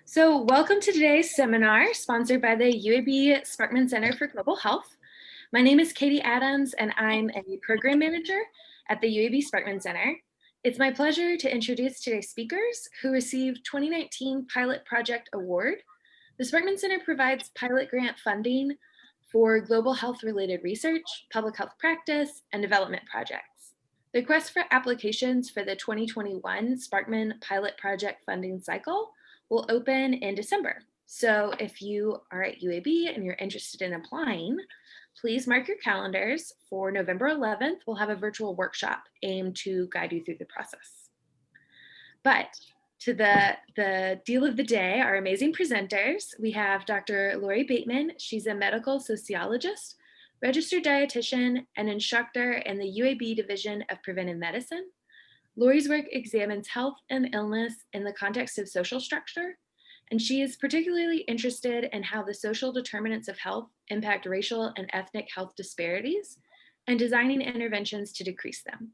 So welcome to today's seminar sponsored by the UAB Sparkman Center for Global Health. My name is Katie Adams and I'm a program manager at the UAB Sparkman Center. It's my pleasure to introduce today's speakers who received 2019 Pilot Project Award. The Sparkman Center provides pilot grant funding for global health related research, public health practice, and development projects. The request for applications for the 2021 Sparkman Pilot Project funding cycle will open in December. So if you are at UAB and you're interested in applying, please mark your calendars. For November 11th, we'll have a virtual workshop aimed to guide you through the process. But to the deal of the day, our amazing presenters, we have Dr. Lori Bateman. She's a medical sociologist, registered dietitian, and instructor in the UAB Division of Preventive Medicine. Lori's work examines health and illness in the context of social structure, and she is particularly interested in how the social determinants of health impact racial and ethnic health disparities and designing interventions to decrease them.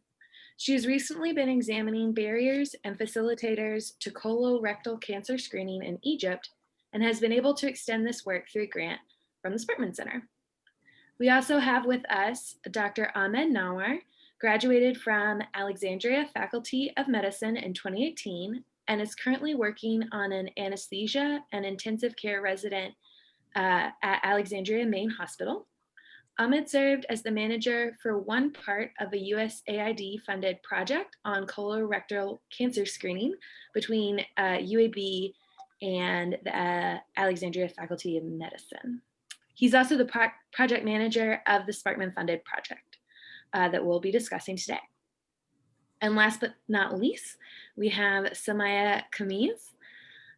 She has recently been examining barriers and facilitators to colorectal cancer screening in Egypt and has been able to extend this work through a grant from the Sparkman Center. We also have with us Dr. Ahmed Nawar, graduated from Alexandria Faculty of Medicine in 2018 and is currently working on an anesthesia and intensive care resident at Alexandria Main Hospital. Ahmed served as the manager for one part of a USAID funded project on colorectal cancer screening between UAB and the Alexandria Faculty of Medicine. He's also the project manager of the Sparkman funded project that we'll be discussing today. And last but not least, we have Samaya Kamiz,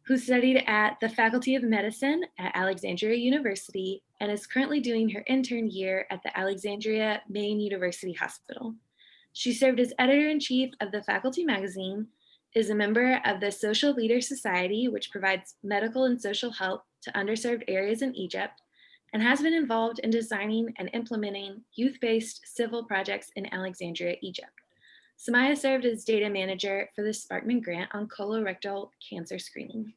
who studied at the Faculty of Medicine at Alexandria University and is currently doing her intern year at the Alexandria Main University Hospital. She served as editor-in-chief of the Faculty Magazine, is a member of the Social Leader Society, which provides medical and social help to underserved areas in Egypt, and has been involved in designing and implementing youth-based civil projects in Alexandria, Egypt. Samaya served as data manager for the Sparkman grant on colorectal cancer screening.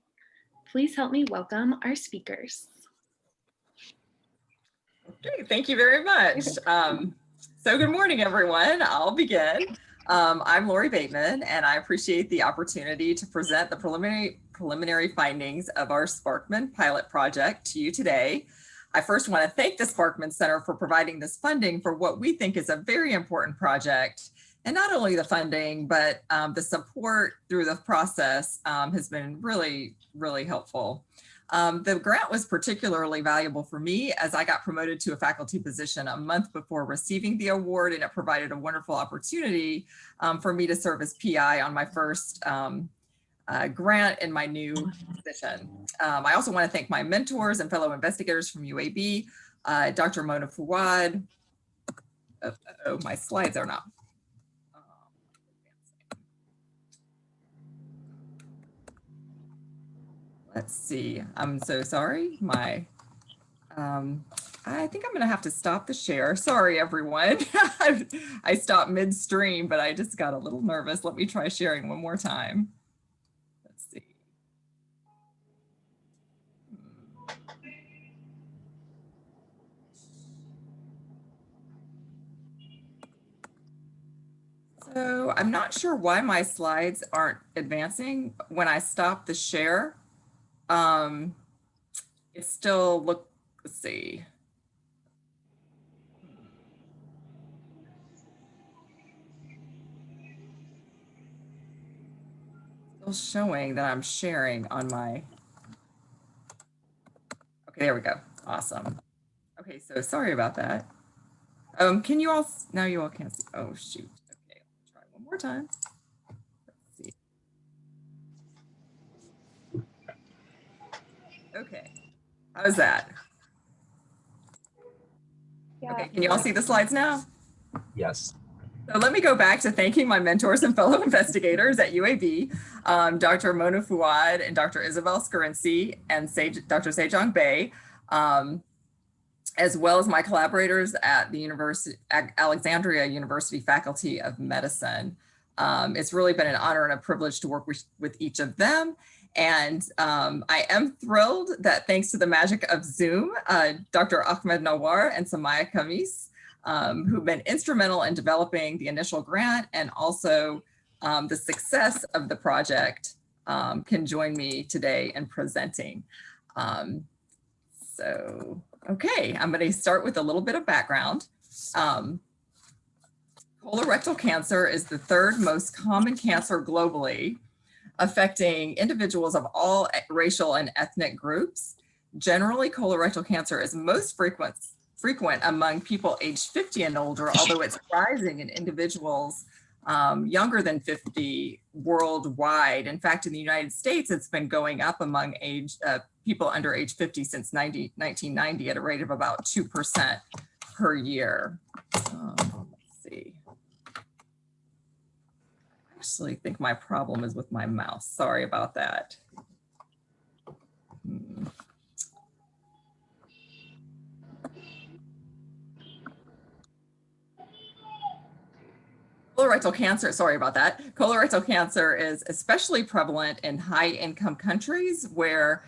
Please help me welcome our speakers. Okay, thank you very much. So good morning, everyone. I'll begin. I'm Lori Bateman, and I appreciate the opportunity to present the preliminary findings of our Sparkman pilot project to you today. I first want to thank the Sparkman Center for providing this funding for what we think is a very important project. And not only the funding, but the support through the process has been really, really helpful. The grant was particularly valuable for me as I got promoted to a faculty position a month before receiving the award, and it provided a wonderful opportunity for me to serve as PI on my first grant in my new position. I also want to thank my mentors and fellow investigators from UAB, Dr. Mona Fouad. My slides are not. Let's see, I'm so sorry. I think I'm gonna have to stop the share. Sorry, everyone. I stopped midstream, but I just got a little nervous. Let me try sharing one more time. Let's see. So I'm not sure why my slides aren't advancing when I stop the share. It still let's see. Still showing that I'm sharing on my, okay, there we go. Awesome. Okay, so sorry about that. Can you all, now you all can't see, oh shoot. Okay, I'll try one more time. Let's see. Okay, how's that? Yeah. Okay, can you all see the slides now? Yes. So let me go back to thanking my mentors and fellow investigators at UAB, Dr. Mona Fouad and Dr. Isabel Scarinci and Dr. Sejong Bey, as well as my collaborators at the Alexandria University Faculty of Medicine. It's really been an honor and a privilege to work with each of them. And I am thrilled that thanks to the magic of Zoom, Dr. Ahmed Nawar and Samaya Kamis, who've been instrumental in developing the initial grant and also the success of the project, can join me today in presenting. Okay, I'm going to start with a little bit of background. Colorectal cancer is the third most common cancer globally, affecting individuals of all racial and ethnic groups. Generally, colorectal cancer is most frequent among people aged 50 and older, although it's rising in individuals younger than 50 worldwide. In fact, in the United States, it's been going up among people under age 50 since 1990 at a rate of about 2% per year. Let's see. I actually think my problem is with my mouse. Sorry about that. Colorectal cancer, sorry about that. Colorectal cancer is especially prevalent in high-income countries where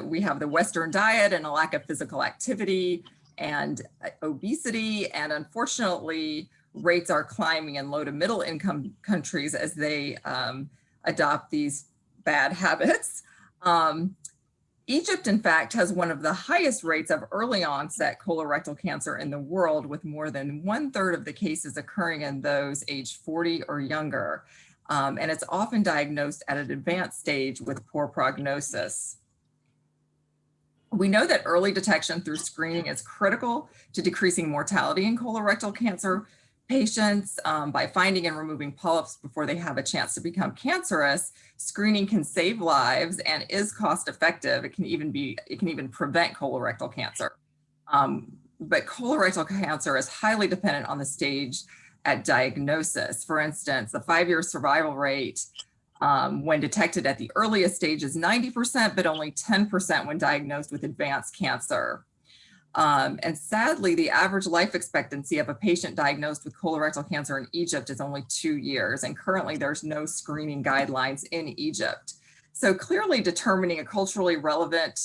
we have the Western diet and a lack of physical activity and obesity. And unfortunately, rates are climbing in low to middle income countries as they adopt these bad habits. Egypt, in fact, has one of the highest rates of early onset colorectal cancer in the world, with more than 1/3 of the cases occurring in those aged 40 or younger. And it's often diagnosed at an advanced stage with poor prognosis. We know that early detection through screening is critical to decreasing mortality in colorectal cancer patients. By finding and removing polyps before they have a chance to become cancerous, screening can save lives and is cost effective. It can even prevent colorectal cancer. But colorectal cancer is highly dependent on the stage at diagnosis. For instance, the 5-year survival rate when detected at the earliest stage is 90%, but only 10% when diagnosed with advanced cancer. And sadly, the average life expectancy of a patient diagnosed with colorectal cancer in Egypt is only 2 years, and currently there's no screening guidelines in Egypt. So clearly determining a culturally relevant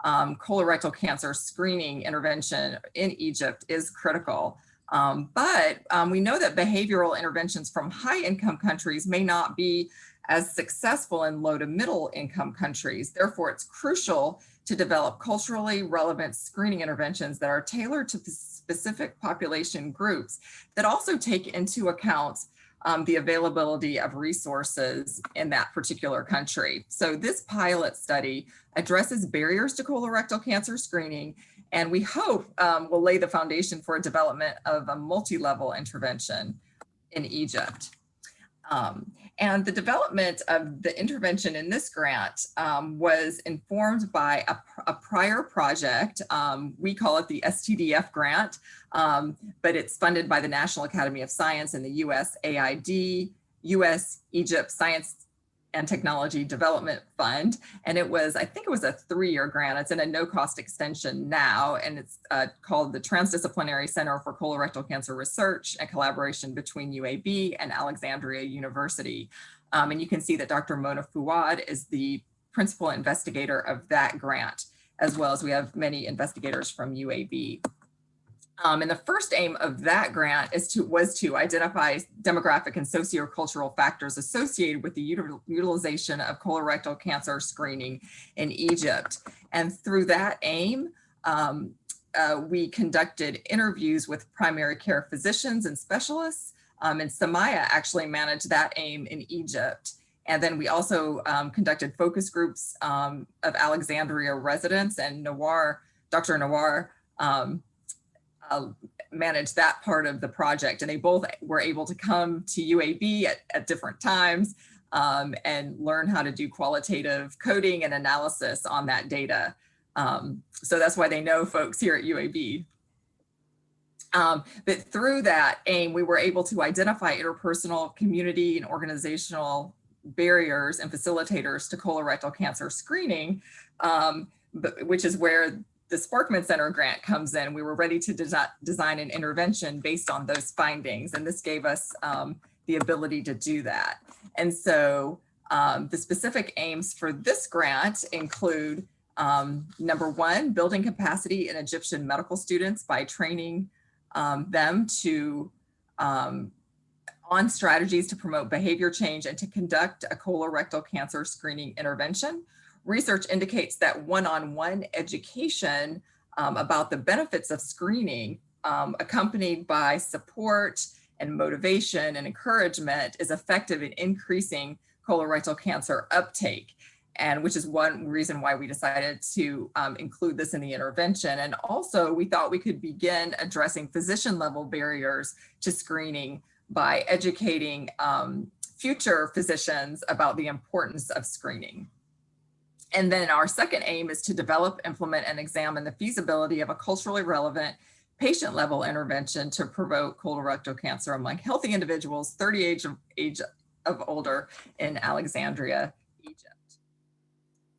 colorectal cancer screening intervention in Egypt is critical. But we know that behavioral interventions from high-income countries may not be as successful in low to middle income countries. Therefore, it's crucial to develop culturally relevant screening interventions that are tailored to specific population groups that also take into account the availability of resources in that particular country. So this pilot study addresses barriers to colorectal cancer screening, and we hope will lay the foundation for a development of a multi-level intervention in Egypt. And the development of the intervention in this grant was informed by a prior project. We call it the STDF grant, but it's funded by the National Academy of Science and the USAID, US-Egypt Science and Technology Development Fund. And I think it was a 3-year grant. It's in a no-cost extension now, and it's called the Transdisciplinary Center for Colorectal Cancer Research, a collaboration between UAB and Alexandria University. And you can see that Dr. Mona Fouad is the principal investigator of that grant, as well as we have many investigators from UAB. And the first aim of that grant was to identify demographic and sociocultural factors associated with the utilization of colorectal cancer screening in Egypt. And through that aim, we conducted interviews with primary care physicians and specialists, and Samaya actually managed that aim in Egypt. And then we also conducted focus groups of Alexandria residents, and Dr. Nawar managed that part of the project, and they both were able to come to UAB at different times and learn how to do qualitative coding and analysis on that data. So that's why they know folks here at UAB. But through that aim, we were able to identify interpersonal, community, and organizational barriers and facilitators to colorectal cancer screening, which is where the Sparkman Center grant comes in. We were ready to design an intervention based on those findings. And this gave us the ability to do that. And so the specific aims for this grant include number one, building capacity in Egyptian medical students by training them to on strategies to promote behavior change and to conduct a colorectal cancer screening intervention. Research indicates that one-on-one education about the benefits of screening, accompanied by support and motivation and encouragement, is effective in increasing colorectal cancer uptake, and which is one reason why we decided to include this in the intervention. And also, we thought we could begin addressing physician-level barriers to screening by educating future physicians about the importance of screening. And then our second aim is to develop, implement, and examine the feasibility of a culturally relevant patient-level intervention to promote colorectal cancer among healthy individuals 30 age of older in Alexandria, Egypt.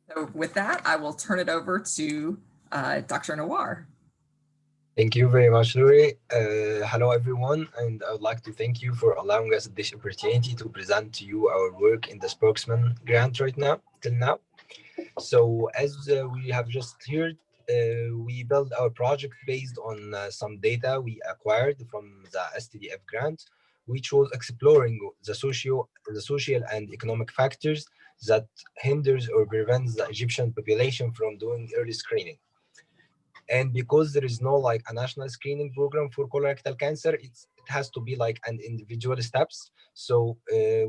So with that, I will turn it over to Dr. Nawar. Thank you very much, Lori. Hello, everyone, and I would like to thank you for allowing us this opportunity to present to you our work in the Sparkman grant till now. So as we have just heard, we built our project based on some data we acquired from the STDF grant, which was exploring the social and economic factors that hinders or prevents the Egyptian population from doing early screening. And because there is no like a national screening program for colorectal cancer, it has to be like an individual steps. So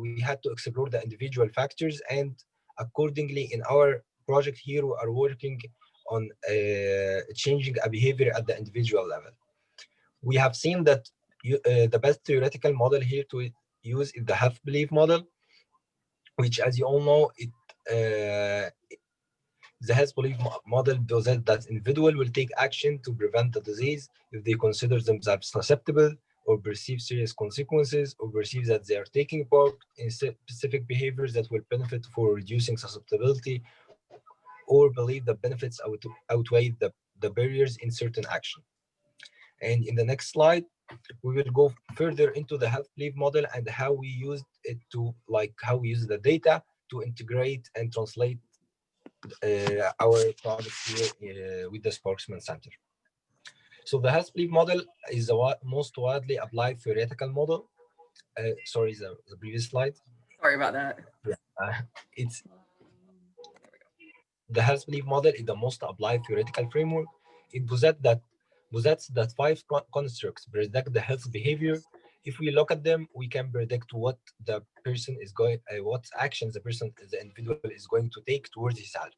we had to explore the individual factors, and accordingly in our project here, we are working on changing a behavior at the individual level. We have seen that the best theoretical model here to use is the health belief model, which, as you all know, the health belief model posits that individual will take action to prevent the disease if they consider themselves susceptible or perceive serious consequences, or perceive that they are taking part in specific behaviors that will benefit for reducing susceptibility, or believe the benefits outweigh the barriers in certain action. And in the next slide, we will go further into the health belief model and how we used it to, how we use the data to integrate and translate our product here with the Sparkman Center. So the health belief model is the most widely applied theoretical model. Sorry, the previous slide. Sorry about that. It's the health belief model is the most applied theoretical framework. It posits that 5 constructs predict the health behavior. If we look at them, we can predict what the person is going, what actions the individual is going to take towards his health.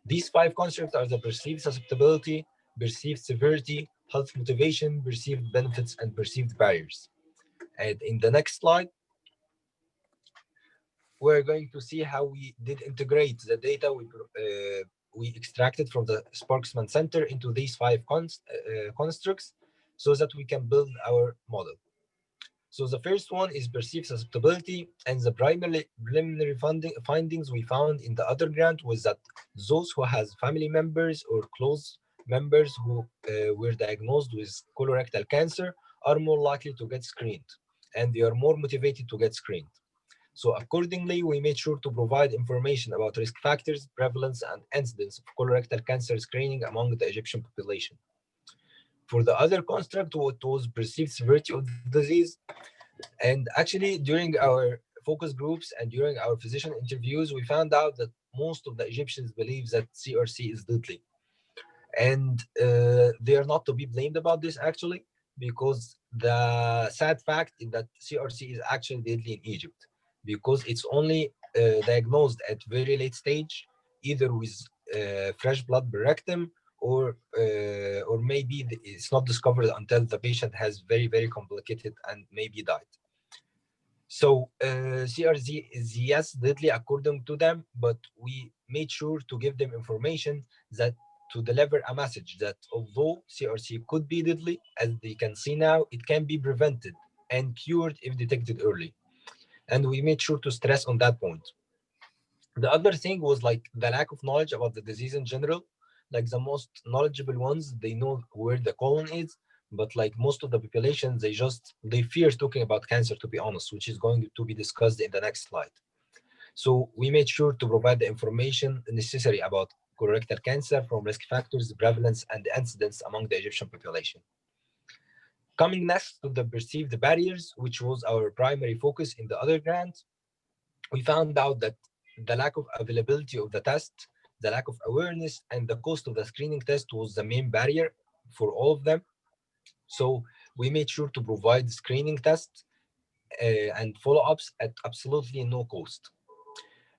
These 5 constructs are the perceived susceptibility, perceived severity, health motivation, perceived benefits, and perceived barriers. And in the next slide, we're going to see how we did integrate the data we extracted from the Sparkman Center into these 5 constructs so that we can build our model. So the first one is perceived susceptibility, and the preliminary findings we found in the other grant was that those who has family members or close members who were diagnosed with colorectal cancer are more likely to get screened, and they are more motivated to get screened. So accordingly, we made sure to provide information about risk factors, prevalence, and incidence of colorectal cancer screening among the Egyptian population. For the other construct, what was perceived severity of the disease, and actually during our focus groups and during our physician interviews, we found out that most of the Egyptians believe that CRC is deadly. And they are not to be blamed about this actually, because the sad fact is that CRC is actually deadly in Egypt, because it's only diagnosed at very late stage, either with fresh blood per rectum, or maybe it's not discovered until the patient has very, very complicated and maybe died. So CRC is, yes, deadly according to them, but we made sure to give them information that to deliver a message that although CRC could be deadly, as they can see now, it can be prevented and cured if detected early. And we made sure to stress on that point. The other thing was like the lack of knowledge about the disease in general. Like the most knowledgeable ones, they know where the colon is, but like most of the population, they fear talking about cancer, to be honest, which is going to be discussed in the next slide. So we made sure to provide the information necessary about colorectal cancer from risk factors, prevalence, and incidence among the Egyptian population. Coming next to the perceived barriers, which was our primary focus in the other grant, we found out that the lack of availability of the test, the lack of awareness, and the cost of the screening test was the main barrier for all of them. So we made sure to provide screening tests and follow-ups at absolutely no cost.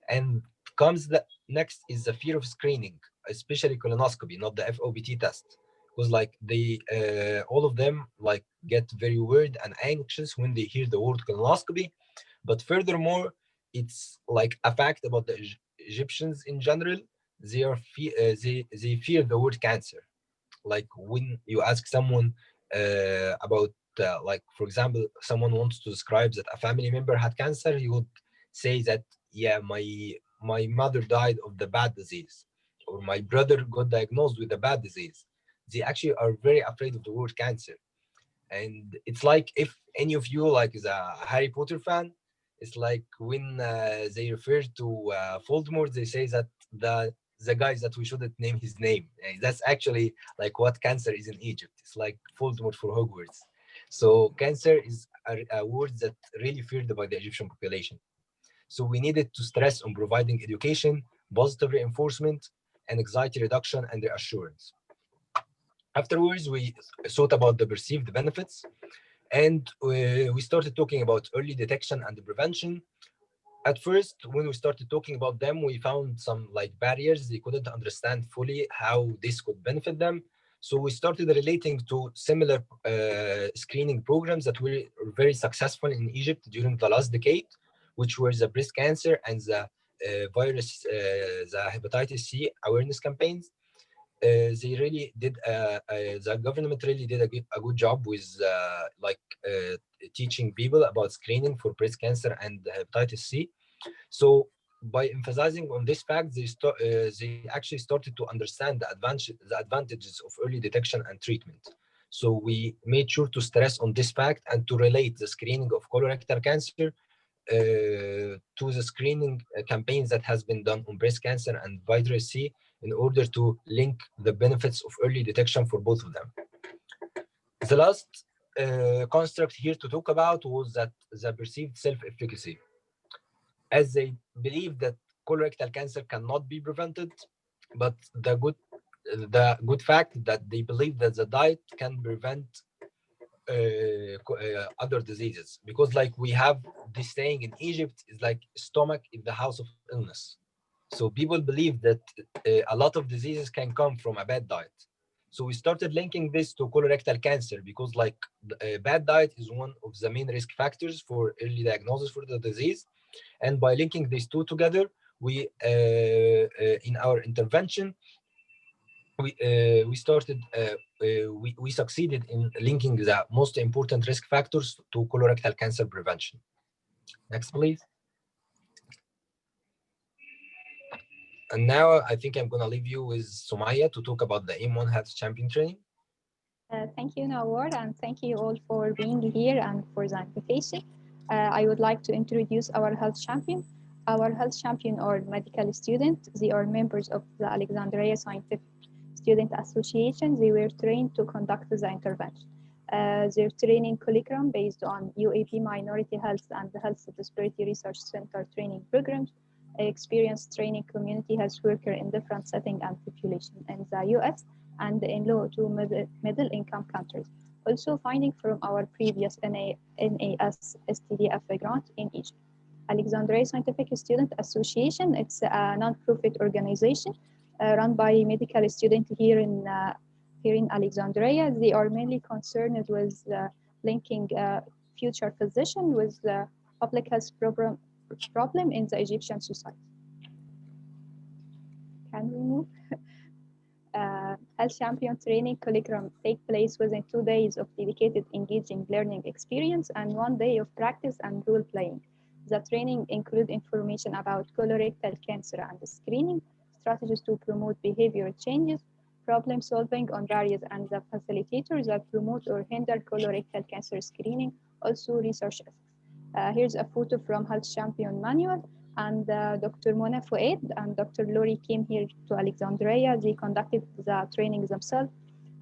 And comes the next is the fear of screening, especially colonoscopy, not the FOBT test, because like they all of them like get very worried and anxious when they hear the word colonoscopy. But furthermore, it's like a fact about the Egyptians in general. They fear the word cancer. Like when you ask someone about like for example, someone wants to describe that a family member had cancer, he would say that, yeah, my mother died of the bad disease, or my brother got diagnosed with a bad disease. They actually are very afraid of the word cancer. And it's like if any of you like is a Harry Potter fan, it's like when they refer to Voldemort, they say that the guys that we shouldn't name his name. That's actually like what cancer is in Egypt. It's like Voldemort for Hogwarts. So cancer is a word that really feared by the Egyptian population. So we needed to stress on providing education, positive reinforcement, and anxiety reduction and reassurance. Afterwards, we thought about the perceived benefits, and we started talking about early detection and prevention. At first, when we started talking about them, we found some like barriers. They couldn't understand fully how this could benefit them. So we started relating to similar screening programs that were very successful in Egypt during the last decade, which were the breast cancer and the hepatitis C awareness campaigns. They really did the government really did a good job with teaching people about screening for breast cancer and hepatitis C. So by emphasizing on this fact, they actually started to understand the advantages of early detection and treatment. So we made sure to stress on this fact and to relate the screening of colorectal cancer to the screening campaigns that has been done on breast cancer and hepatitis C in order to link the benefits of early detection for both of them. The last construct here to talk about was that the perceived self-efficacy, as they believe that colorectal cancer cannot be prevented, but the good fact that they believe that the diet can prevent other diseases, because like we have this saying in Egypt is like stomach is the house of illness. So people believe that a lot of diseases can come from a bad diet. So we started linking this to colorectal cancer because like bad diet is one of the main risk factors for early diagnosis for the disease. And by linking these two together, we in our intervention, we succeeded in linking the most important risk factors to colorectal cancer prevention. Next, please. And now I think I'm gonna leave you with Sumaya to talk about the M1 Health Champion training. Thank you, Nawar, and thank you all for being here and for the invitation. I would like to introduce our health champion. Our health champion are medical students. They are members of the Alexandria Scientific Student Association. They were trained to conduct the intervention. Their training curriculum based on UAB Minority Health and the Health Disparity Research Center training programs. Experienced training community health worker in different settings and population in the US and in low to middle income countries. Also finding from our previous NAS STDF grant in Egypt. Alexandria Scientific Student Association, it's a non-profit organization run by medical students here in Alexandria. They are mainly concerned with linking future physician with the public health problem in the Egyptian society. Can we move? Health champion training curriculum take place within 2 days of dedicated engaging learning experience and 1 day of practice and role playing. The training include information about colorectal cancer and screening, strategies to promote behavioral changes, problem solving on barriers, and the facilitators that promote or hinder colorectal cancer screening, also research ethics. Here's a photo from Health Champion Manual, and Dr. Mona Fouad and Dr. Lori came here to Alexandria. They conducted the training themselves,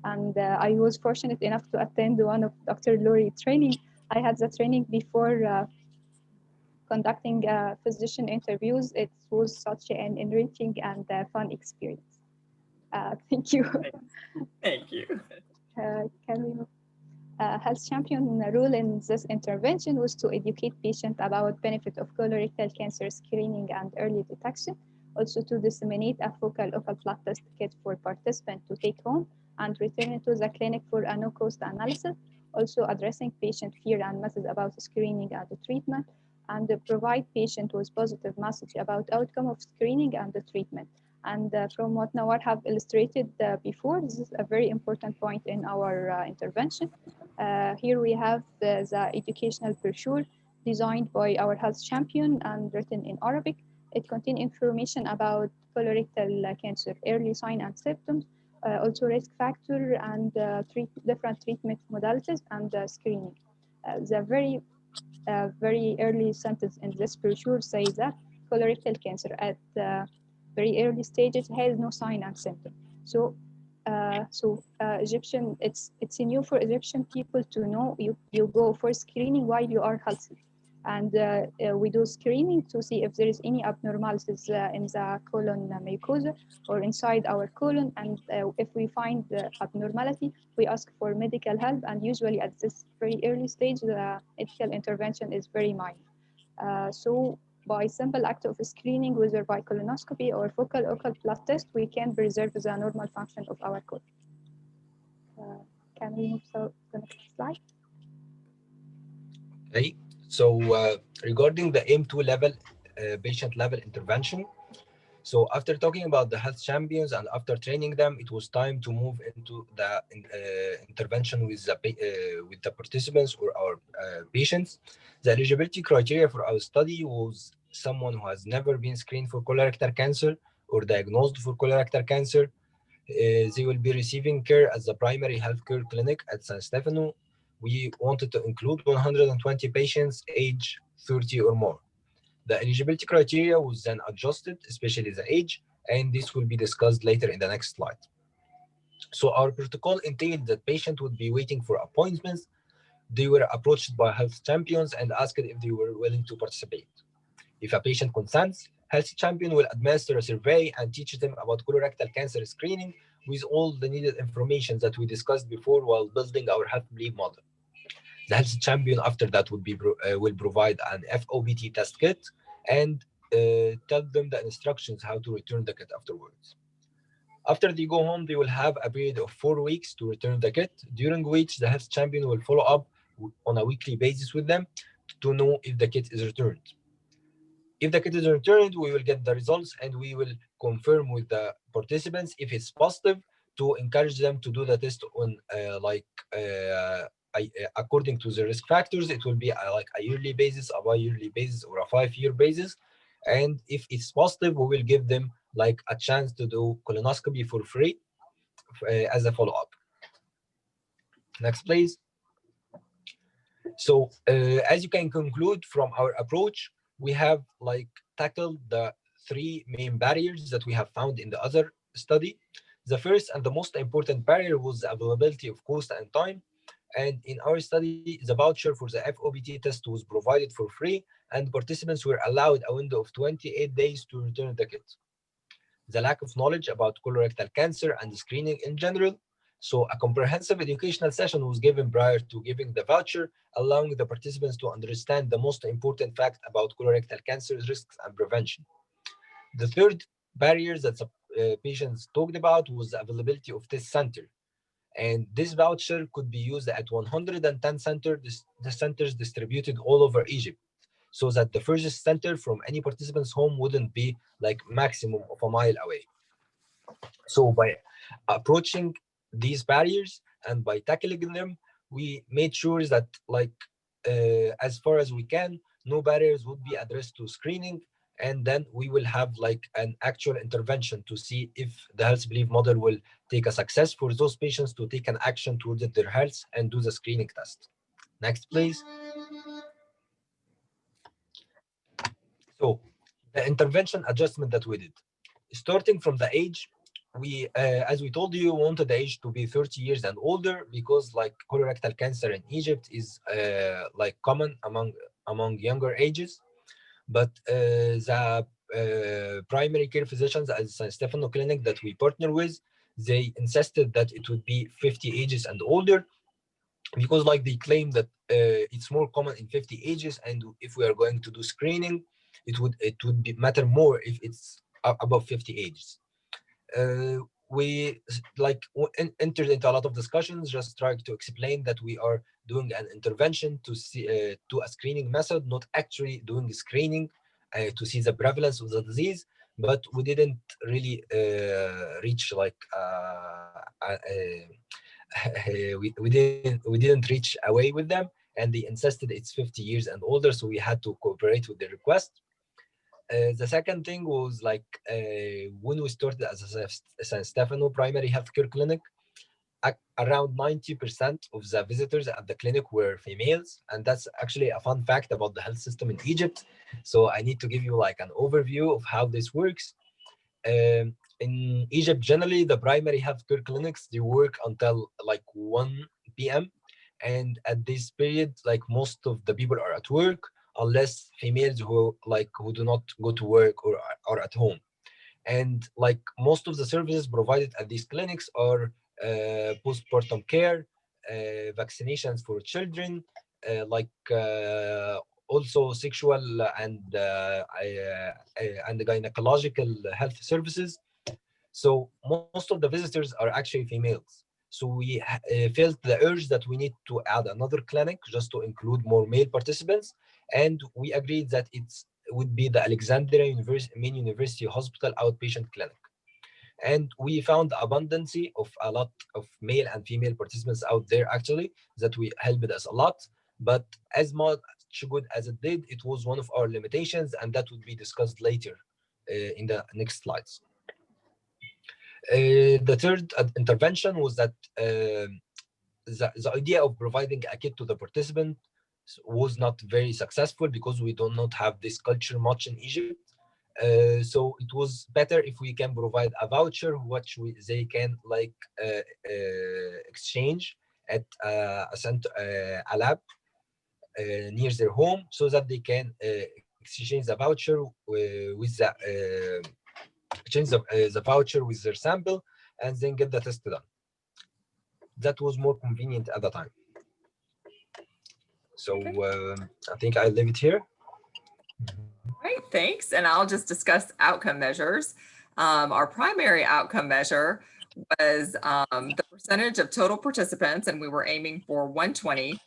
and I was fortunate enough to attend one of Dr. Lori's training. I had the training before conducting physician interviews. It was such an enriching and fun experience. Thank you. Thank you. Can we Health Champion role in this intervention was to educate patients about benefit of colorectal cancer screening and early detection, also to disseminate a focal occult blood test kit for participants to take home and return to the clinic for a no-cost analysis, also addressing patient fear and myths about screening and the treatment, and provide patient with positive message about outcome of screening and the treatment. And from what Nawar have illustrated before, this is a very important point in our intervention. Here we have the educational brochure designed by our health champion and written in Arabic. It contains information about colorectal cancer, early sign and symptoms, also risk factor and different treatment modalities and screening. The very early sentence in this brochure says that colorectal cancer at very early stages has no sign and symptom. Egyptian, it's new for Egyptian people to know you go for screening while you are healthy, and we do screening to see if there is any abnormalities in the colon mucosa or inside our colon, and if we find the abnormality, we ask for medical help, and usually at this very early stage, the medical intervention is very minor. So by simple act of screening, whether by colonoscopy or focal occult blood test, we can preserve the normal function of our colon. Can we move to the next slide? Okay, so regarding the M2 level, patient level intervention, so after talking about the health champions and after training them, it was time to move into the intervention with the participants or our patients. The eligibility criteria for our study was someone who has never been screened for colorectal cancer or diagnosed for colorectal cancer. They will be receiving care at the primary healthcare clinic at San Stefano. We wanted to include 120 patients age 30 or more. The eligibility criteria was then adjusted, especially the age, and this will be discussed later in the next slide. So our protocol entailed that patients would be waiting for appointments. They were approached by health champions and asked if they were willing to participate. If a patient consents, health champion will administer a survey and teach them about colorectal cancer screening with all the needed information that we discussed before while building our health belief model. The health champion after that will provide an FOBT test kit and tell them the instructions how to return the kit afterwards. After they go home, they will have a period of 4 weeks to return the kit, during which the health champion will follow up on a weekly basis with them to know if the kit is returned. If the kit is returned, we will get the results and we will confirm with the participants if it's positive to encourage them to do the test on according to the risk factors. It will be like a yearly basis, a bi-yearly basis, or a 5-year basis. And if it's positive, we will give them like a chance to do colonoscopy for free as a follow-up. Next, please. So as you can conclude from our approach, we have like tackled the 3 main barriers that we have found in the other study. The first and the most important barrier was the availability of cost and time. And in our study, the voucher for the FOBT test was provided for free, and participants were allowed a window of 28 days to return the kit. The lack of knowledge about colorectal cancer and screening in general. So a comprehensive educational session was given prior to giving the voucher, allowing the participants to understand the most important fact about colorectal cancer risks and prevention. The third barrier that the patients talked about was the availability of test center. And this voucher could be used at 110 centers distributed all over Egypt, so that the furthest center from any participant's home wouldn't be like maximum of a mile away. So by approaching these barriers and by tackling them, we made sure that as far as we can, no barriers would be addressed to screening, and then we will have like an actual intervention to see if the health belief model will take a success for those patients to take an action towards their health and do the screening test. Next, please. So the intervention adjustment that we did, starting from the age, we, as we told you, wanted the age to be 30 years and older because like colorectal cancer in Egypt is like common among younger ages. But the primary care physicians at San Stefano Clinic that we partner with, they insisted that it would be 50 ages and older because like they claim that it's more common in 50 ages, and if we are going to do screening, it would be matter more if it's above 50 ages. We like entered into a lot of discussions, just trying to explain that we are doing an intervention to see to a screening method, not actually doing screening to see the prevalence of the disease. But we didn't really reach like we didn't reach away with them, and they insisted it's 50 years and older, so we had to cooperate with the request. The second thing was like when we started as a San Stefano primary healthcare clinic, around 90% of the visitors at the clinic were females, and that's actually a fun fact about the health system in Egypt. So I need to give you like an overview of how this works. In Egypt, generally, the primary healthcare clinics, they work until like 1 p.m. And at this period, like most of the people are at work, unless females who do not go to work or are at home. And like most of the services provided at these clinics are postpartum care, vaccinations for children, also sexual and gynecological health services. So most of the visitors are actually females. So we felt the urge that we need to add another clinic just to include more male participants, and we agreed that it would be the Alexandria Main University Hospital outpatient clinic. And we found abundance of a lot of male and female participants out there actually that we helped us a lot. But as much good as it did, it was one of our limitations, and that would be discussed later in the next slides. The third intervention was that the idea of providing a kit to the participant was not very successful because we do not have this culture much in Egypt. So it was better if we can provide a voucher which they can like exchange at a center, a lab near their home, so that they can exchange the voucher with the voucher with their sample and then get the test done. That was more convenient at the time. So I think I'll leave it here. Great, thanks. And I'll just discuss outcome measures. Our primary outcome measure was the percentage of total participants, and we were aiming for 120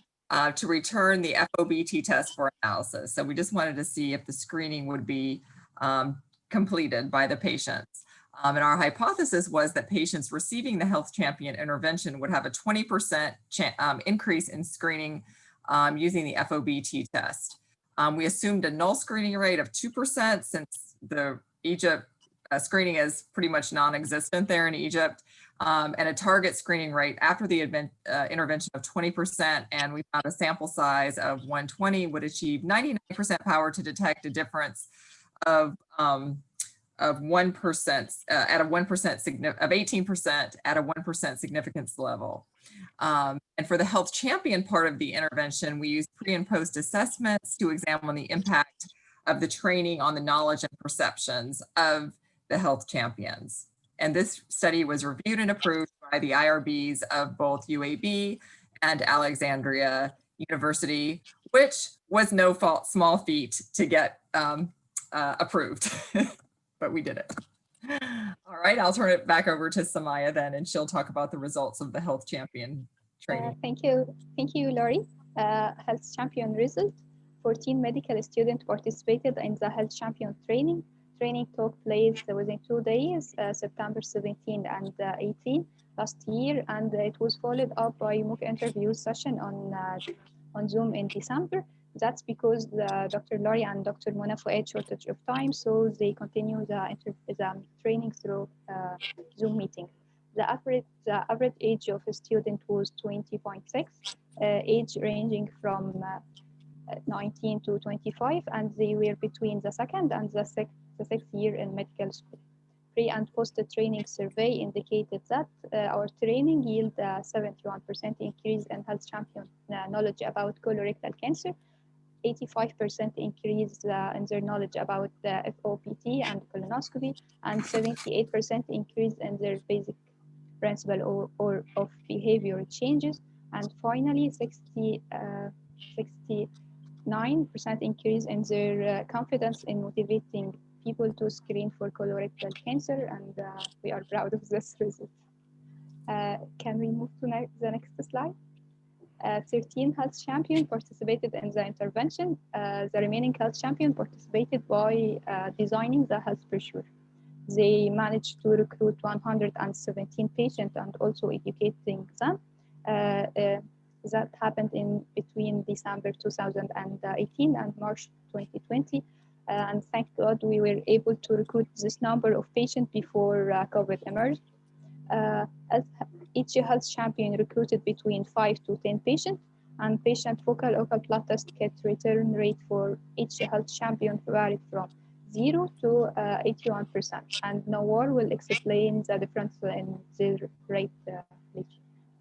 to return the FOBT test for analysis. So we just wanted to see if the screening would be completed by the patients. And our hypothesis was that patients receiving the Health Champion intervention would have a 20% increase in screening using the FOBT test. We assumed a null screening rate of 2% since the Egypt screening is pretty much non-existent there in Egypt, and a target screening rate after the intervention of 20%. And we found a sample size of 120 would achieve 99% power to detect a difference of 1% at a 1% of 18% at a 1% significance level. And for the Health Champion part of the intervention, we used pre and post assessments to examine the impact of the training on the knowledge and perceptions of the Health Champions. And this study was reviewed and approved by the IRBs of both UAB and Alexandria University, which was no small feat to get approved, but we did it. All right, I'll turn it back over to Samaya then, and she'll talk about the results of the Health Champion training. Thank you, Lori. Health Champion result. 14 medical students participated in the Health Champion training. Training took place within 2 days, September 17 and 18 last year, and it was followed up by mock interview session on Zoom in December. That's because Dr. Lori and Dr. Mona had shortage of time, so they continue the training through Zoom meeting. The average age of a student was 20.6, age ranging from 19 to 25, and they were between the second and the sixth year in medical school. Pre and post training survey indicated that our training yielded a 71% increase in health champion knowledge about colorectal cancer, 85% increase in their knowledge about FOPT and colonoscopy, and 78% increase in their basic principle or of behavior changes, and finally 69% increase in their confidence in motivating people to screen for colorectal cancer, and we are proud of this result. Can we move to the next slide? 13 health champions participated in the intervention. The remaining health champions participated by designing the health brochure. They managed to recruit 117 patients and also educating them. That happened in between December 2018 and March 2020. And thank God we were able to recruit this number of patients before COVID emerged. Each health champion recruited between 5 to 10 patients, and patient focal occult blood test kit return rate for each health champion varied from 0 to 81%. And Nawar will explain the difference in the rate later.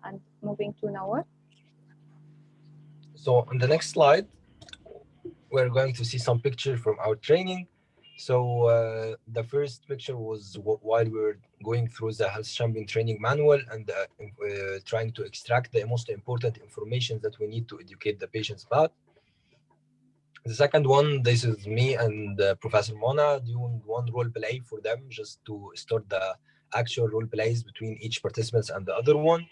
And moving to Nawar. So on the next slide, we're going to see some pictures from our training. So the first picture was while we were going through the health champion training manual and trying to extract the most important information that we need to educate the patients about. The second one, this is me and Professor Mona doing one role play for them just to start the actual role plays between each participant and the other one.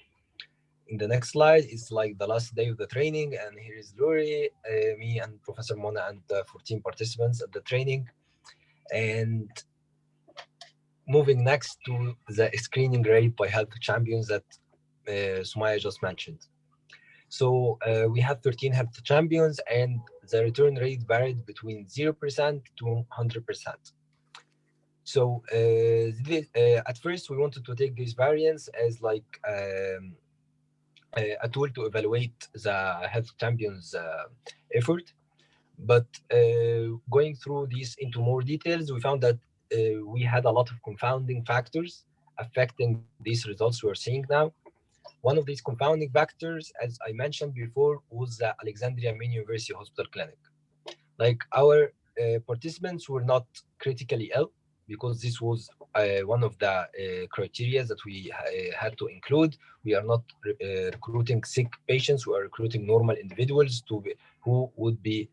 In the next slide, it's like the last day of the training, and here is Lori, me and Professor Mona and 14 participants at the training. And moving next to the screening rate by health champions that Sumaya just mentioned. So we have 13 health champions, and the return rate varied between 0% to 100%. So at first, we wanted to take this variance as like a tool to evaluate the health champions' effort. But going through these into more details, we found that we had a lot of confounding factors affecting these results we're seeing now. One of these confounding factors, as I mentioned before, was the Alexandria Main University Hospital Clinic. Like our participants were not critically ill, because this was one of the criteria that we had to include. We are not recruiting sick patients, we are recruiting normal individuals who would be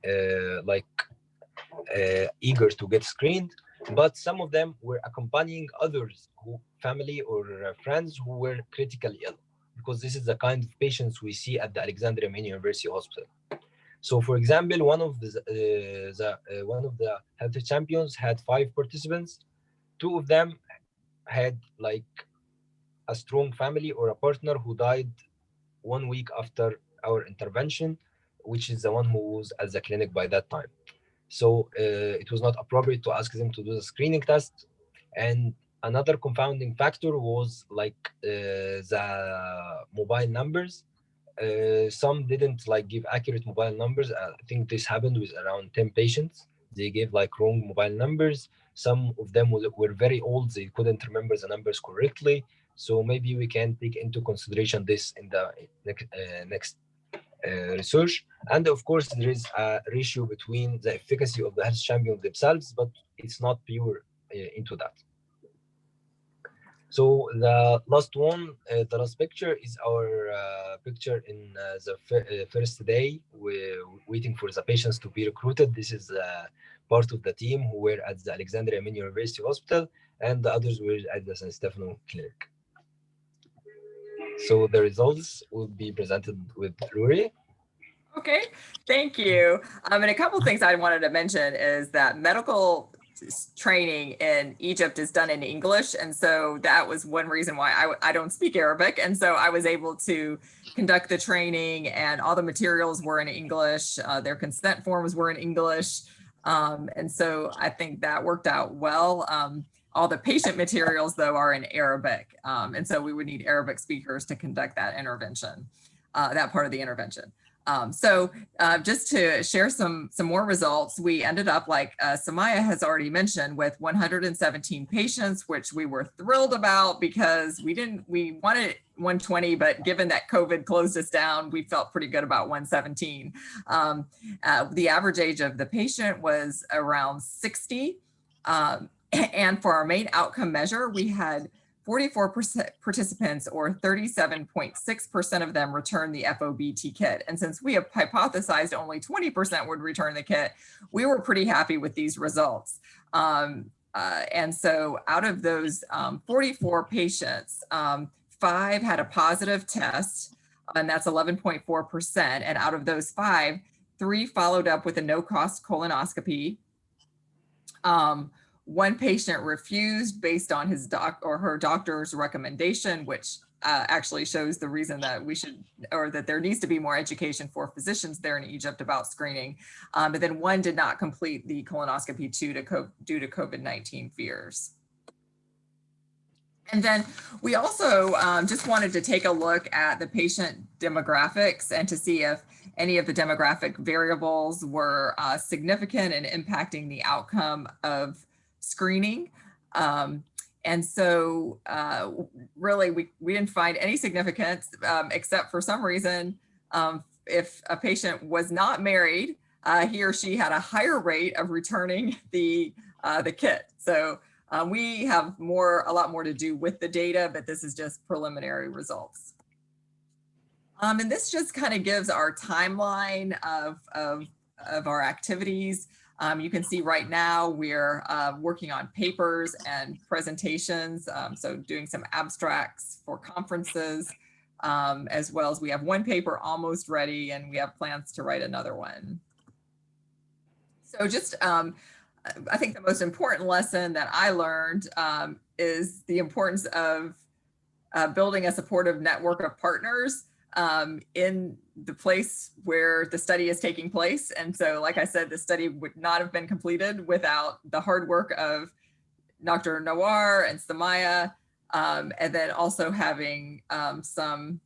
eager to get screened. But some of them were accompanying others, family or friends who were critically ill, because this is the kind of patients we see at the Alexandria Main University Hospital. So, for example, one of the health champions had 5 participants. 2 of them had like a strong family or a partner who died 1 week after our intervention, which is the one who was at the clinic by that time. So it was not appropriate to ask them to do the screening test. And another confounding factor was like the mobile numbers. Some didn't like give accurate mobile numbers. I think this happened with around 10 patients. They gave like wrong mobile numbers. Some of them were very old. They couldn't remember the numbers correctly. So maybe we can take into consideration this in the next research. And of course, there is a ratio between the efficacy of the health champions themselves, but it's not pure into that. So the last one, the last picture is our picture in the first day. We're waiting for the patients to be recruited. This is part of the team who were at the Alexandria Main University Hospital, and the others were at the San Stefano Clinic. So the results will be presented with Rory. Okay, thank you. And a couple of things I wanted to mention is that medical training in Egypt is done in English. And so that was one reason why I don't speak Arabic. And so I was able to conduct the training, and all the materials were in English. Their consent forms were in English. And so I think that worked out well. All the patient materials, though, are in Arabic. And so we would need Arabic speakers to conduct that intervention, that part of the intervention. Just to share some more results, we ended up, like Samaya has already mentioned, with 117 patients, which we were thrilled about because we wanted 120, but given that COVID closed us down, we felt pretty good about 117. The average age of the patient was around 60. And for our main outcome measure, we had 44% participants, or 37.6% of them, returned the FOBT kit. And since we have hypothesized only 20% would return the kit, we were pretty happy with these results. And so out of those 44 patients, 5 had a positive test, and that's 11.4%. And out of those 5, 3 followed up with a no-cost colonoscopy. One patient refused based on his her doctor's recommendation, which actually shows the reason that we should, or that there needs to be more education for physicians there in Egypt about screening. But then one did not complete the colonoscopy due to COVID-19 fears. And then we also just wanted to take a look at the patient demographics and to see if any of the demographic variables were significant in impacting the outcome of screening. And so really, we didn't find any significance except for some reason, if a patient was not married, he or she had a higher rate of returning the kit. So we have a lot more to do with the data, but this is just preliminary results. And this just kind of gives our timeline of our activities. You can see right now we're working on papers and presentations, so doing some abstracts for conferences, as well as we have one paper almost ready, and we have plans to write another one. So just, I think the most important lesson that I learned is the importance of building a supportive network of partners in the place where the study is taking place. And so, like I said, the study would not have been completed without the hard work of Dr. Nawar and Samaya, and then also having some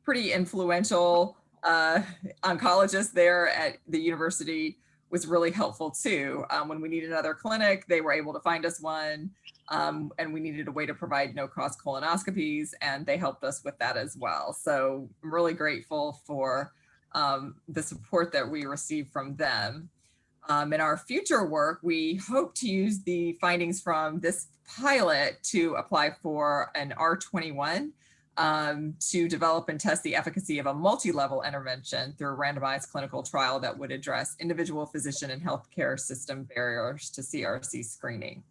pretty influential oncologists there at the university was really helpful too. When we needed another clinic, they were able to find us one, and we needed a way to provide no-cost colonoscopies, and they helped us with that as well. So I'm really grateful for the support that we received from them. In our future work, we hope to use the findings from this pilot to apply for an R21 to develop and test the efficacy of a multi-level intervention through a randomized clinical trial that would address individual physician and healthcare system barriers to CRC screening.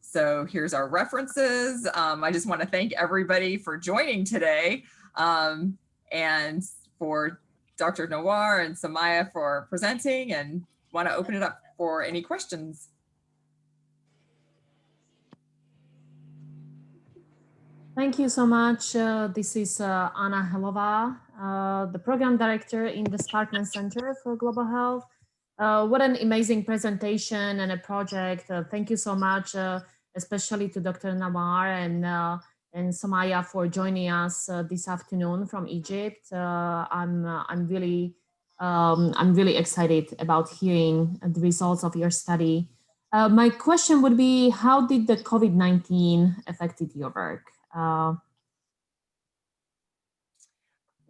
So here's our references. I just want to thank everybody for joining today, and for Dr. Nawar and Samaya for presenting, and want to open it up for any questions. Thank you so much. This is Anna Helova, the program director in the Sparkman Center for Global Health. What an amazing presentation and a project. Thank you so much, especially to Dr. Nawar and Samaya for joining us this afternoon from Egypt. I'm really excited about hearing the results of your study. My question would be, how did the COVID-19 affected your work? Well,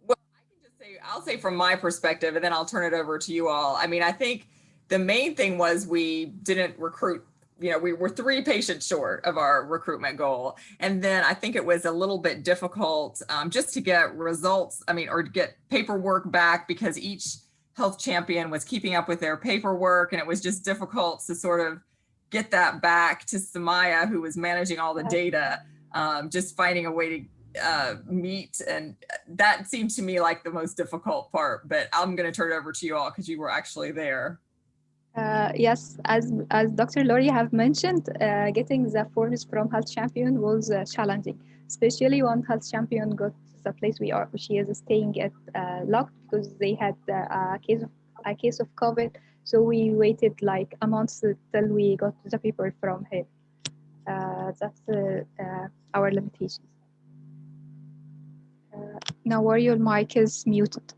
I can just say, I'll say from my perspective, and then I'll turn it over to you all. I mean, I think the main thing was we didn't recruit, we were 3 patients short of our recruitment goal. And then I think it was a little bit difficult just to get results, or get paperwork back, because each health champion was keeping up with their paperwork, and it was just difficult to sort of get that back to Samaya, who was managing all the data. Just finding a way to meet, and that seemed to me like the most difficult part, but I'm going to turn it over to you all because you were actually there. Yes, as Dr. Lori have mentioned, getting the forms from Health Champion was challenging, especially when Health Champion got the place she is staying at locked because they had a case of COVID. So we waited like a month till we got the paper from her. That's our limitations. Now, where your mic is muted.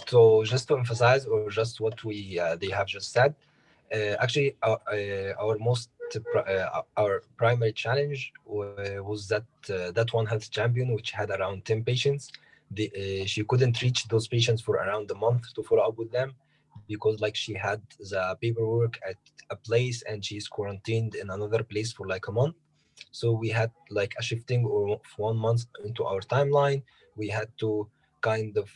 So just to emphasize, or just what they have just said, actually our primary challenge was that one health champion which had around 10 patients. She couldn't reach those patients for around a month to follow up with them because like she had the paperwork at a place and she's quarantined in another place for like a month. So we had like a shifting of 1 month into our timeline. We had to kind of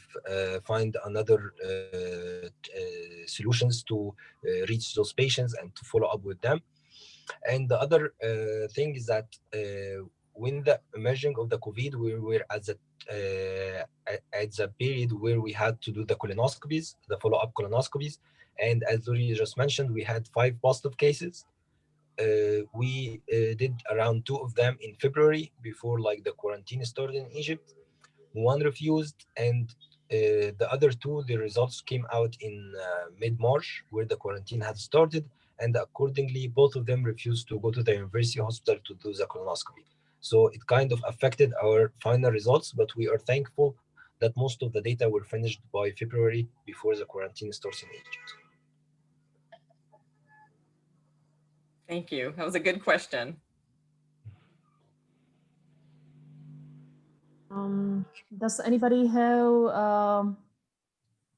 find another solutions to reach those patients and to follow up with them. And the other thing is that when the emerging of the COVID, we were at the period where we had to do the colonoscopies, the follow-up colonoscopies. And as Lori just mentioned, we had 5 positive cases. We did around 2 of them in February before like the quarantine started in Egypt. One refused, and the other 2, the results came out in mid-March, where the quarantine had started, and accordingly, both of them refused to go to the university hospital to do the colonoscopy. So it kind of affected our final results, but we are thankful that most of the data were finished by February before the quarantine starts in Egypt. Thank you. That was a good question. Does anybody have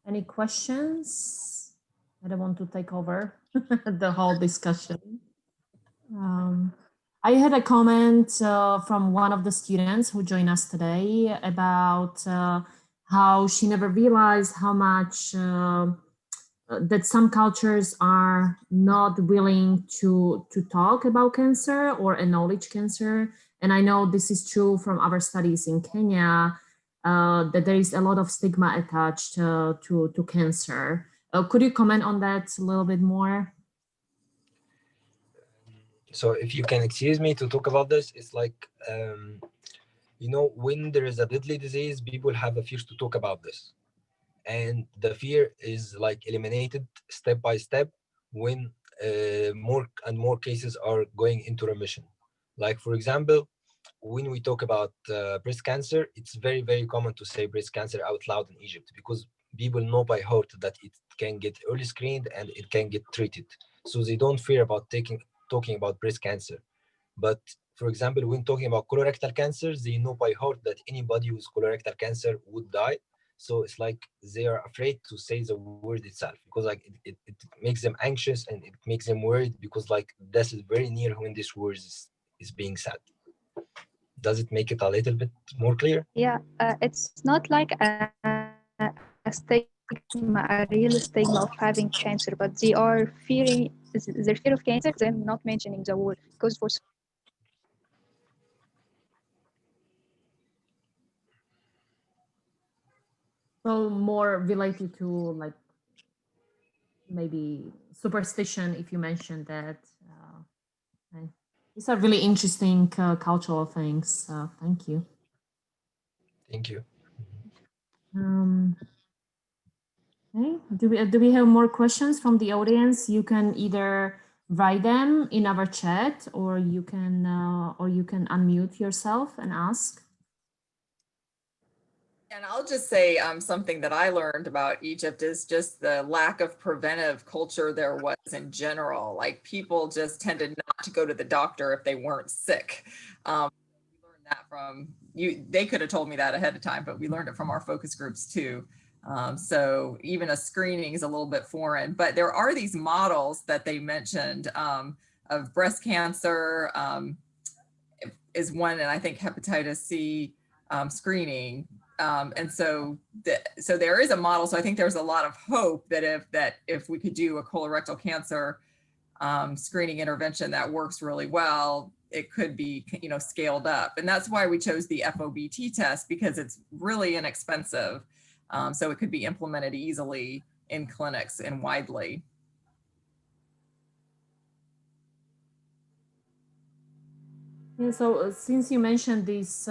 any questions? I don't want to take over the whole discussion. I had a comment from one of the students who joined us today about how she never realized how much that some cultures are not willing to talk about cancer or acknowledge cancer. And I know this is true from our studies in Kenya, that there is a lot of stigma attached to cancer. Could you comment on that a little bit more? So if you can excuse me to talk about this, it's like, when there is a deadly disease, people have a fear to talk about this. And the fear is like eliminated step by step when more and more cases are going into remission. Like, for example, when we talk about breast cancer, it's very, very common to say breast cancer out loud in Egypt because people know by heart that it can get early screened and it can get treated. So they don't fear about talking about breast cancer. But for example, when talking about colorectal cancer, they know by heart that anybody with colorectal cancer would die. So it's like they are afraid to say the word itself because like it makes them anxious and it makes them worried because like this is very near when this word is being said. Does it make it a little bit more clear? Yeah, it's not like a stigma, a real stigma of having cancer, but they are fearing their fear of cancer, them not mentioning the word because for So more related to like maybe superstition, if you mentioned that. Okay. These are really interesting cultural things. Thank you. Thank you. Um, okay. Do we have more questions from the audience? You can either write them in our chat, or you can unmute yourself and ask. And I'll just say something that I learned about Egypt is just the lack of preventive culture there was in general. Like people just tended not to go to the doctor if they weren't sick. We learned that from you. They could have told me that ahead of time, but we learned it from our focus groups too. So even a screening is a little bit foreign, but there are these models that they mentioned of breast cancer is one, and I think hepatitis C screening. And so there is a model. So I think there's a lot of hope that if we could do a colorectal cancer screening intervention that works really well, it could be scaled up. And that's why we chose the FOBT test, because it's really inexpensive. so it could be implemented easily in clinics and widely. Yeah, so since you mentioned this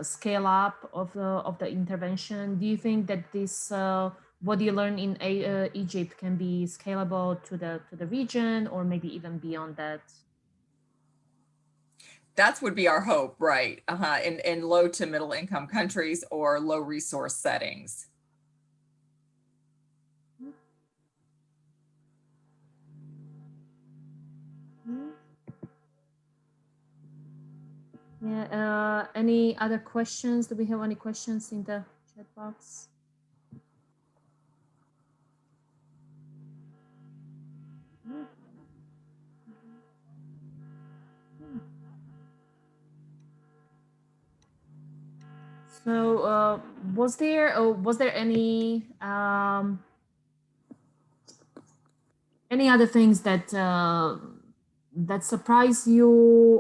scale up of the intervention, do you think that this what you learn in Egypt can be scalable to the region, or maybe even beyond that? That would be our hope, right? In low to middle income countries or low resource settings. Yeah. Any other questions? Do we have any questions in the chat box? So was there any other things that that surprise you,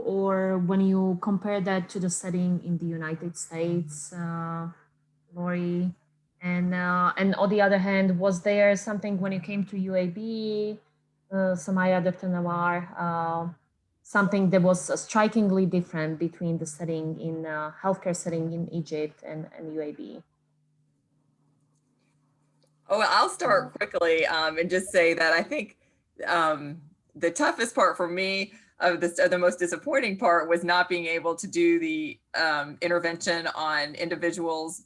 or when you compare that to the setting in the United States, Lori? And on the other hand, was there something when you came to UAB, Samaya, Dr. Nawar, something that was strikingly different between the setting in healthcare setting in Egypt and UAB? Oh, I'll start quickly and just say that I think the toughest part for me, the most disappointing part, was not being able to do the intervention on individuals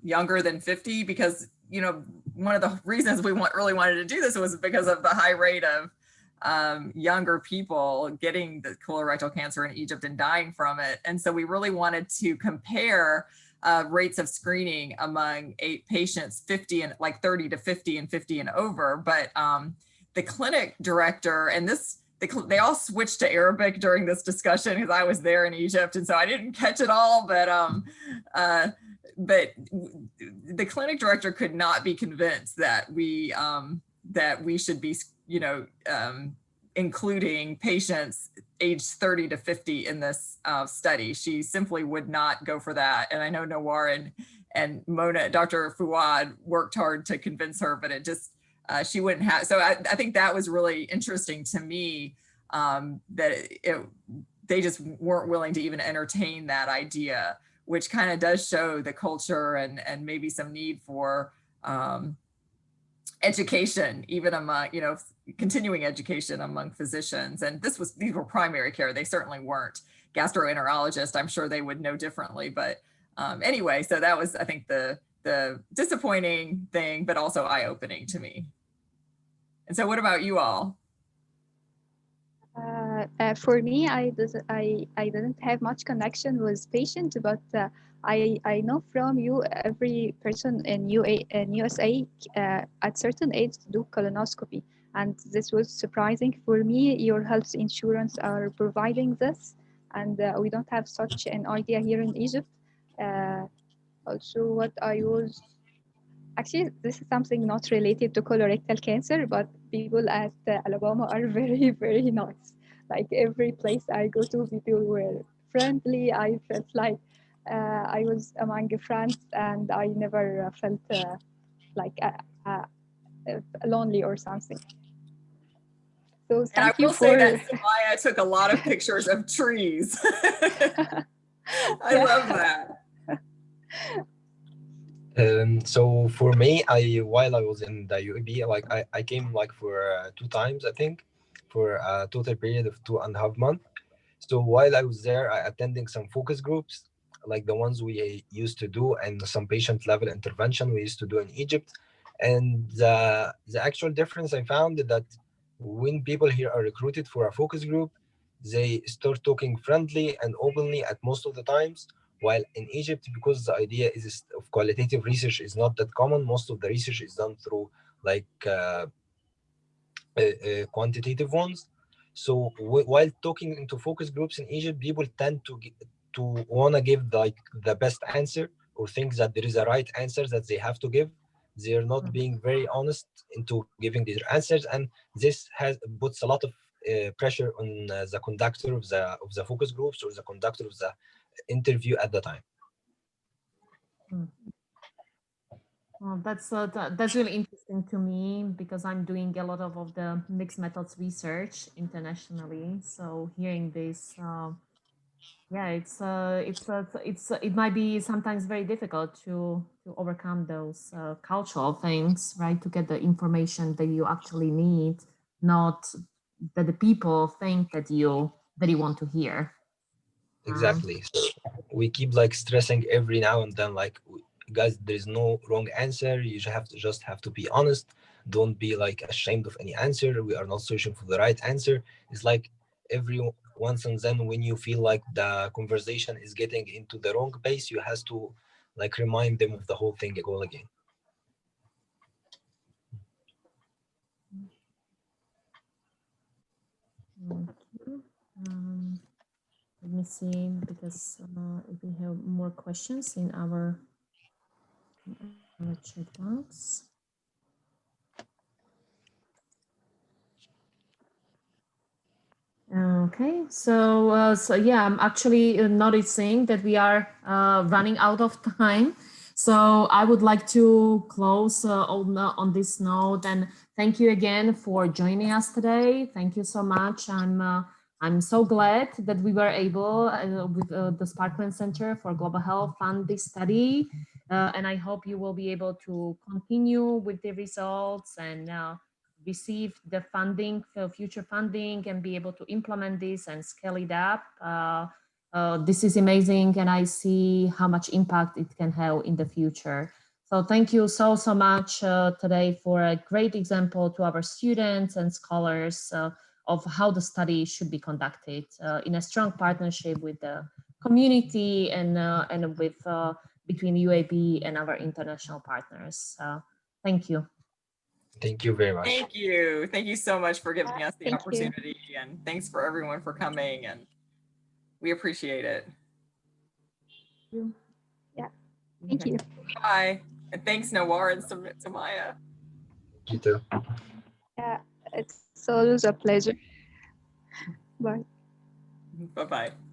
younger than 50, because, you know, one of the reasons we really wanted to do this was because of the high rate of younger people getting the colorectal cancer in Egypt and dying from it. And so we really wanted to compare rates of screening among patients 50 and like 30 to 50 and 50 and over. But the clinic director, and they all switched to Arabic during this discussion because I was there in Egypt, and so I didn't catch it all. But the clinic director could not be convinced that we should be, you know, including patients aged 30 to 50 in this study. She simply would not go for that. And I know Nawar and Mona, Dr. Fuad, worked hard to convince her, but it just, she wouldn't have. So I think that was really interesting to me, that they just weren't willing to even entertain that idea, which kind of does show the culture and maybe some need for education, even among, you know, continuing education among physicians. And these were primary care. They certainly weren't gastroenterologists. I'm sure they would know differently. But anyway, so that was, I think, the disappointing thing, but also eye-opening to me. And so what about you all? For me, I didn't have much connection with patients, but I know from you, every person in USA at certain age do colonoscopy, and this was surprising for me. Your health insurance are providing this, and we don't have such an idea here in Egypt. Also, what I was actually, this is something not related to colorectal cancer, but people at Alabama are very, very nice. Like every place I go to, people were friendly. I felt like I was among friends, and I never felt like lonely or something. So And I thank you will say for. that Samaya took a lot of pictures of trees. I love that. So for me, while I was in the UAB, like I came like for 2 times, I think, for a total period of 2.5 months. So while I was there, I attending some focus groups, like the ones we used to do, and some patient level intervention we used to do in Egypt. And the actual difference I found that when people here are recruited for a focus group, they start talking friendly and openly at most of the times. While in Egypt, because the idea is of qualitative research is not that common, most of the research is done through like quantitative ones. So while talking into focus groups in Egypt, people tend to want to give like the best answer, or think that there is a right answer that they have to give. They are not being very honest into giving their answers, and this puts a lot of pressure on the conductor of the focus groups, or the conductor of the interview at the time. Well, that's really interesting to me because I'm doing a lot of the mixed methods research internationally. So hearing this, yeah, it might be sometimes very difficult to overcome those cultural things, right? To get the information that you actually need, not that the people think that you want to hear. Exactly. So we keep like stressing every now and then, like, guys, there is no wrong answer. You just have to be honest. Don't be like ashamed of any answer. We are not searching for the right answer. It's like every once and then when you feel like the conversation is getting into the wrong pace, you have to like remind them of the whole thing all again. Okay. Let me see because if we have more questions in our chat box. Okay, so yeah, I'm actually noticing that we are running out of time. So I would like to close on this note and thank you again for joining us today. Thank you so much. I'm so glad that we were able with the Sparkman Center for Global Health fund this study, and I hope you will be able to continue with the results and receive the funding for future funding and be able to implement this and scale it up. This is amazing, and I see how much impact it can have in the future. So thank you so much today for a great example to our students and scholars of how the study should be conducted in a strong partnership with the community and with between UAB and our international partners. Thank you. Thank you very much. Thank you. Thank you so much for giving us the Thank you. opportunity, and thanks for everyone for coming, and we appreciate it. Yeah, thank you. Bye. And thanks, Nawar and Samaya. You too. Yeah, it's always a pleasure. Bye. Bye-bye.